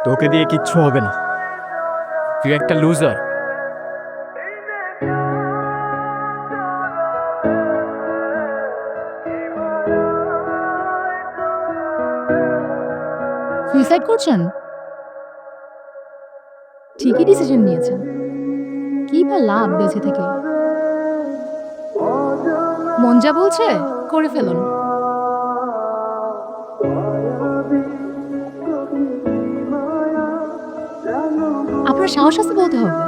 তোকে দিয়ে কিচ্ছু হবে না, তুই একটা লুজার। সুইসাইড করছেন? ঠিকই ডিসিশন নিয়েছেন। কি বা লাভ বেঁচে থেকে? মন যা বলছে করে ফেলুন। আপনার সাহস আছে বলতে হবে।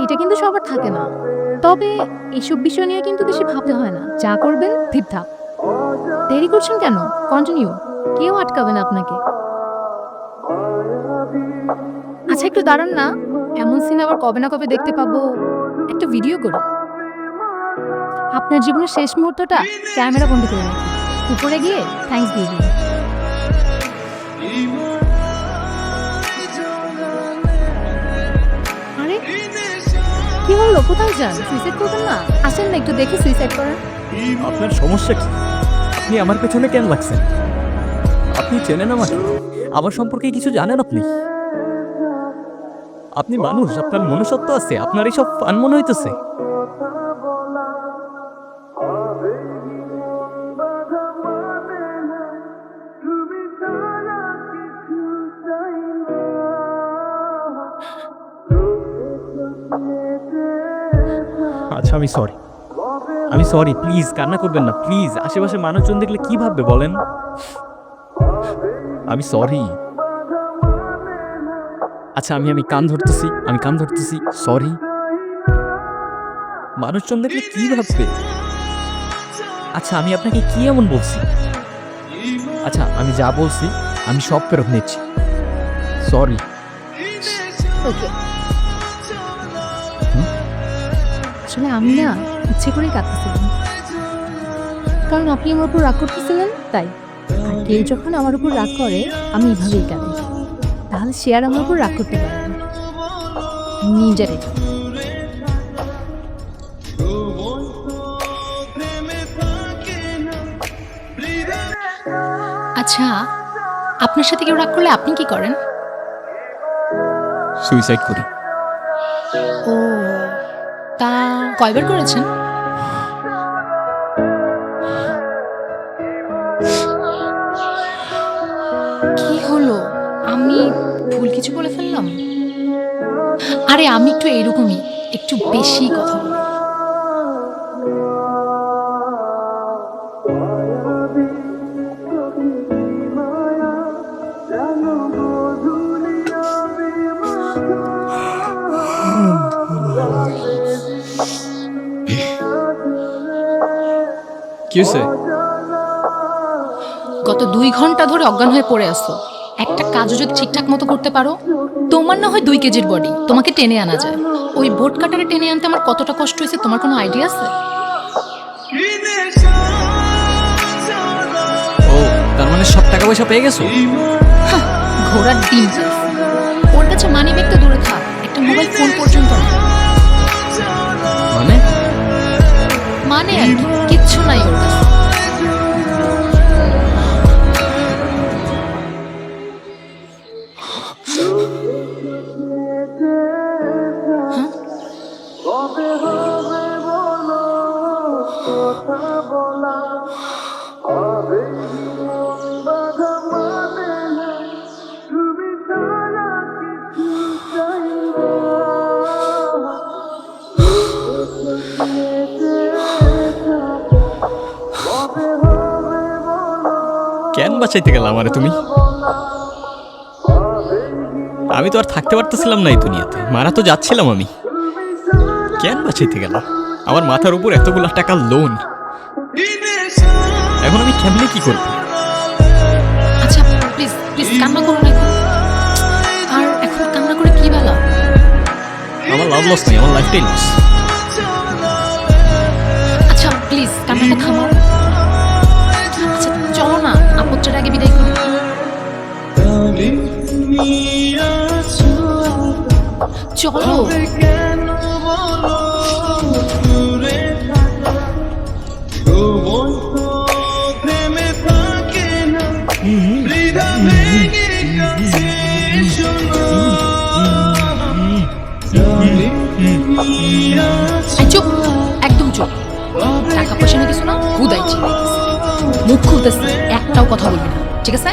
এটা কিন্তু সবার থাকে না, তবে এইসব বিষয় নিয়ে কিন্তু বেশি ভাবতে হয় না। যা করবেন ঠিকঠাক। দেরি করছেন কেন? কন্টিনিউ, কেউ আটকাবে না আপনাকে। আচ্ছা একটু দাঁড়ান না, এমন সিন আবার কবে না কবে দেখতে পাবো। একটা ভিডিও করুন। আপনার জীবনের শেষ মুহূর্তটা ক্যামেরা বন্দি করে রাখুন, উপরে গিয়ে থ্যাঙ্কস দিয়ে দিন। আরে কি হলো, কোথায় যান? সুইসাইড করবেন না? আসেন না একটু দেখে সুইসাইড করেন। আপনার সমস্যা কি? আপনি আমার পেছনে কেন লাগছেন? আপনি চেনেন আমাকে? আমার সম্পর্কে কিছু জানেন আপনি? আপনি মানুষ, আপনার মনুষ্যত্ব আছে, আপনার এইসব ফান মনে হইতেছে? আচ্ছা আমি সরি, আমি সরি, প্লিজ কান্না করবেন না প্লিজ। আশেপাশে মানুষজন দেখলে কি ভাববে বলেন? আমি সরি। আচ্ছা আমি কান ধরতেছি, আমি কান ধরতেছি, সরি। মানুষজন দেখলে কি ভাববে? আচ্ছা আমি আপনাকে কি এমন বলছি? আচ্ছা আমি যা বলছি আমি সব ফেরত নিচ্ছি, সরি। ওকে, আসলে আমি না ইচ্ছে করেই কাঁদতেছিলাম, কারণ আপনি আমার উপর রাগ করতেছিলেন তাই। আর কেউ যখন আমার উপর রাগ করে আমি এভাবেই কাঁদি, তাহলে সে আর আমার উপর রাগ করতে পারে না। নিজের এটা। আচ্ছা আপনার সাথে কেউ রাগ করলে আপনি কি করেন? সুইসাইড করি। ও, তা কয়বার করেছেন? কি হলো, আমি ভুল কিছু বলে ফেললাম? আরে আমি একটু এরকমই, একটু বেশি কথা বলি। কি হয়েছে? গত 2 ঘন্টা ধরে অজ্ঞান হয়ে পড়ে আসছো। একটা কাজও যদি ঠিকঠাক মতো করতে পারো, তোমার না হয় 2 কেজির বডি, তোমাকে টেনে আনা যায়। ওই বোট কাটারে টেনে আনতে আমার কতটা কষ্ট হয়েছে তোমার কোনো আইডিয়া আছে? ও তার মানে সব টাকা পয়সা পেয়ে গেছো? হাহ, ঘোড়ার ডিম চাইছে। ওর কাছে মানি ব্যাগ তো দূরে থাক, একটা মোবাইল ফোন পর্যন্ত না। মানে মানে আর কি, কিচ্ছু নাই ওর কাছে। কেন বাঁচাইতে গেলাম আরে তুমি? আমি তো আর থাকতে পারতেছিলাম না এই দুনিয়াতে, মারা তো যাচ্ছিলাম আমি। কেন বাঁচাইতে গেলাম? আমার মাথার উপর এতগুলা টাকা লোন, এখন আমি কেমনে কি করব? আচ্ছা প্লিজ প্লিজ কান্না করো না এখন। আর এখন কান্না করে কি বেলা? আমার লাভ লস নাই, আমার লাইফটাই লস। আচ্ছা প্লিজ কান্নাটা থামাও। আচ্ছা চলো না, আপত্তির আগে বিদায় করি। চলো। এই চুপ, একদম চুপ। টাকা পয়সা নিয়ে কিছু না, হুদাই চিল্লাইতেছে। মুখ খুলতেছে, একটাও কথা বলবি না, ঠিক আছে?